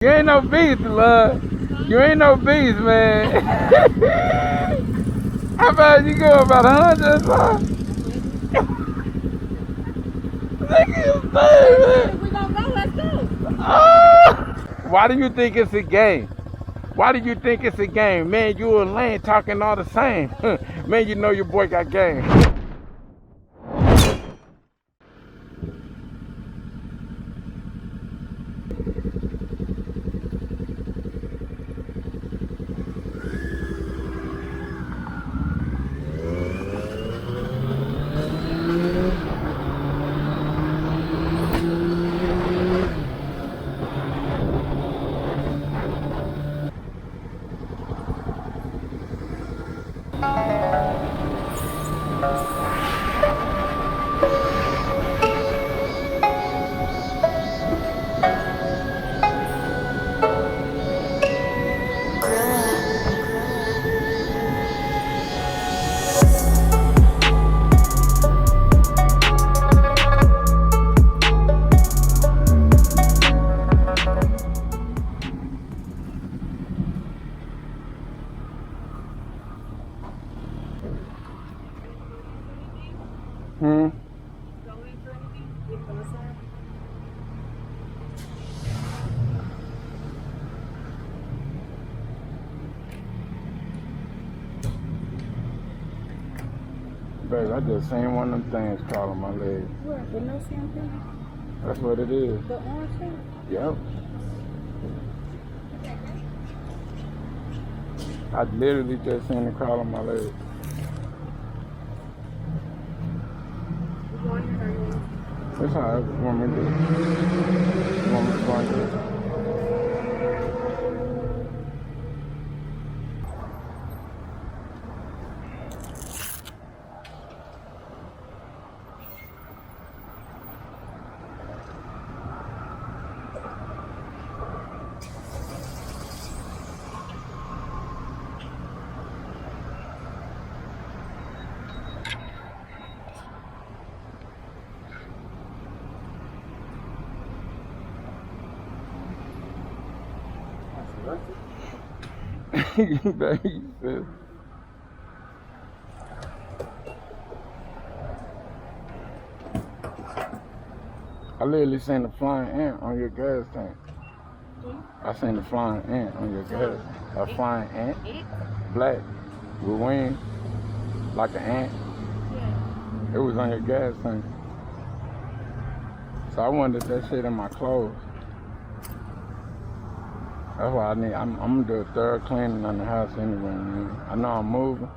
You ain't no beast, love. You ain't no beast, man. How about you go about 100 or something? Look at his face, man. We gonna go, let's go. Oh! Why do you think it's a game? Why do you think it's a game? Man, you and Lane talking all the same. Man, you know your boy got game. Baby, I just seen one of them things crawling my leg. What, the no shampoo? That's what it is. The orange thing? Yep. I literally just seen it crawl on my leg. You want to hurry up? That's how I want me to do. You want me to find it? Baby, sis. I literally seen the flying ant on your gas tank. I seen the flying ant on your gas. A flying ant, black, with wings, like an ant. Yeah. It was on your gas tank. So I wanted that shit in my clothes. That's why I'm gonna do a thorough cleaning on the house anyway, man. I know I'm moving.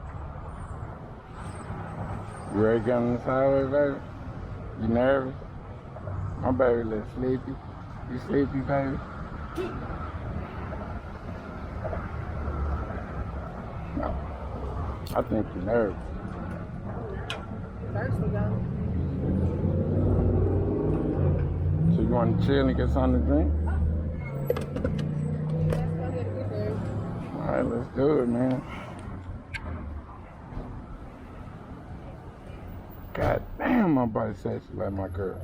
You ready to get on this highway, baby? You nervous? My baby a little sleepy. You sleepy, baby? No. I think you're nervous. First we go. So you want to chill and get something to drink? Alright, let's do it, man. God damn, my body says she like my girl.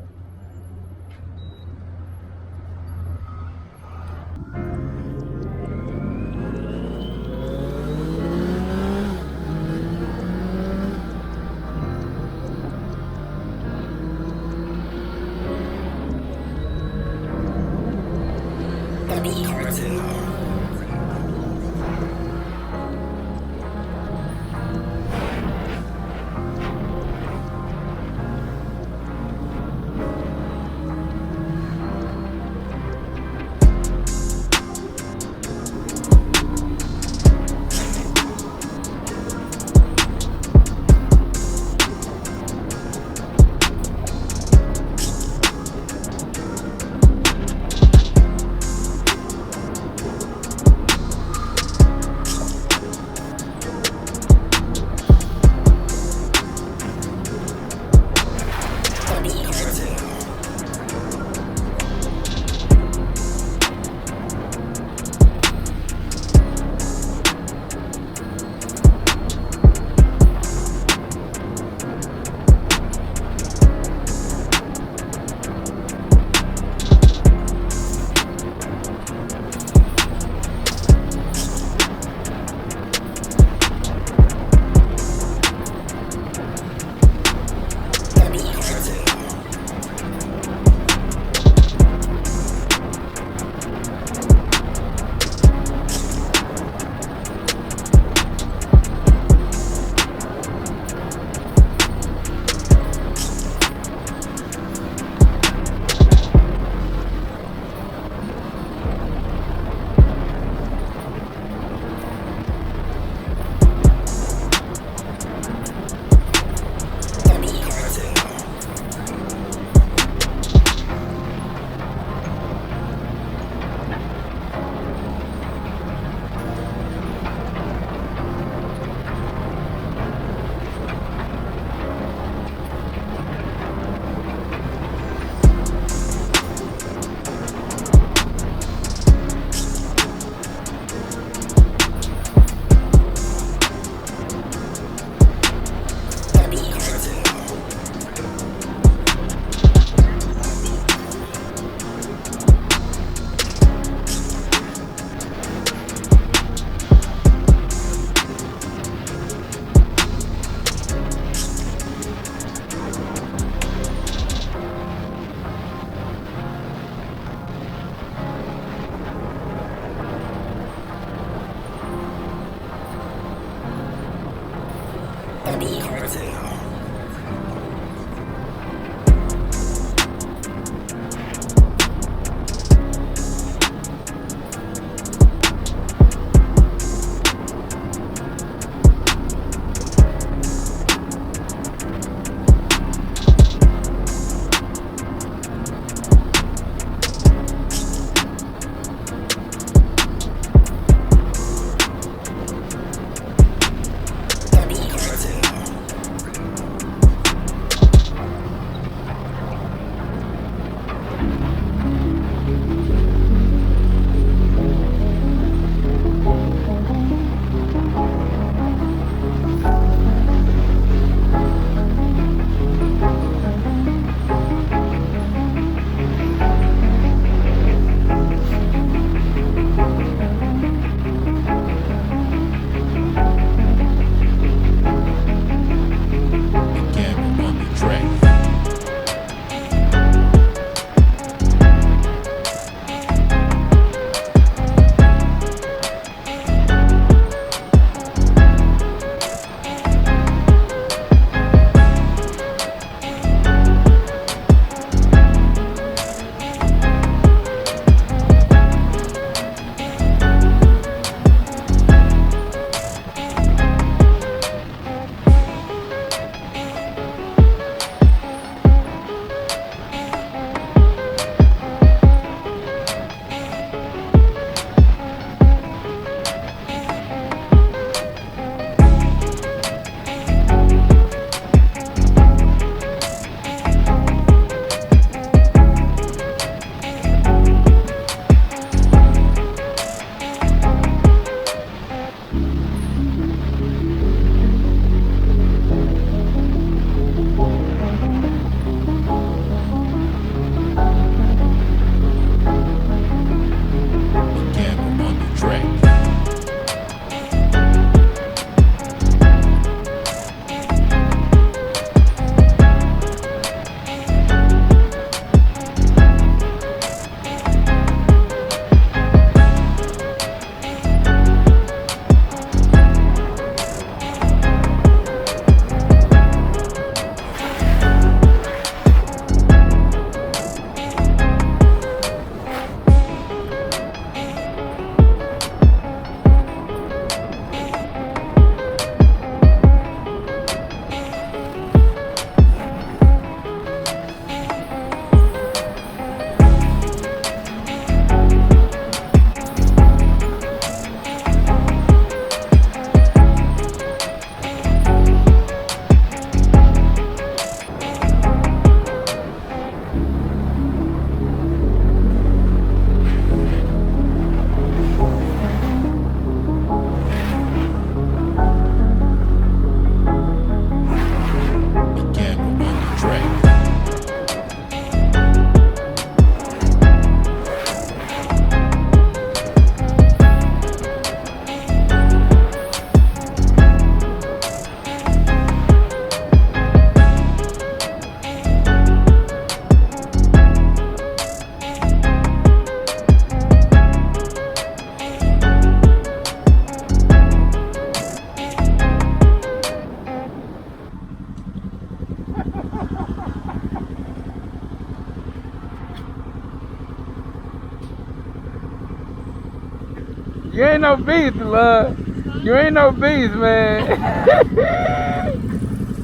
You ain't no beast, love. You ain't no beast, man.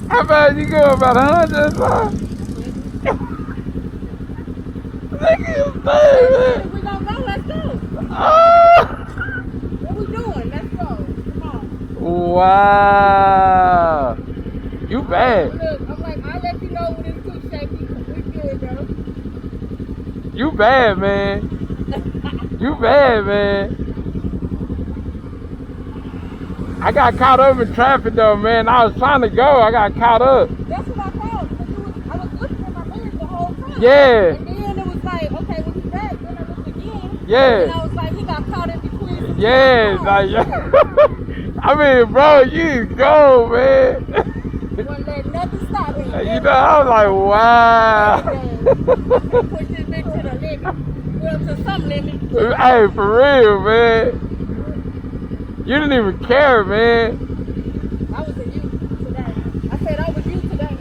How about you go about 100 or something? Nigga, you stay, man. We gonna go, let's go. Oh. What we doing? Let's go. Come on. Wow. You bad. Look, I'm like, I'll let you know when it's too shaky. We good, bro. You bad, man. You bad, man. I got caught up in traffic though, man. I was trying to go. I got caught up. That's what I thought. I was looking at my mirrors the whole time. Yeah. And then it was like, okay, when he's back, then I looked again. Yeah. And I was like, he got caught in between. Some Yeah. cars. Like, I mean, bro, you go, man. Wouldn't let nothing stop me. You know, I was like, wow. Push this bitch to the limit. Well, to some limit. Hey, for real, man. You didn't even care, man. I was a youth today. I said I was you today.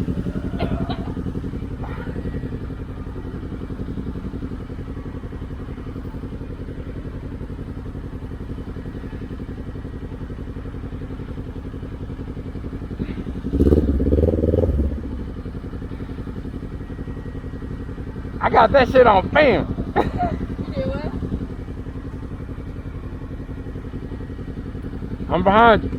I got that shit on film. You did what? I'm behind you.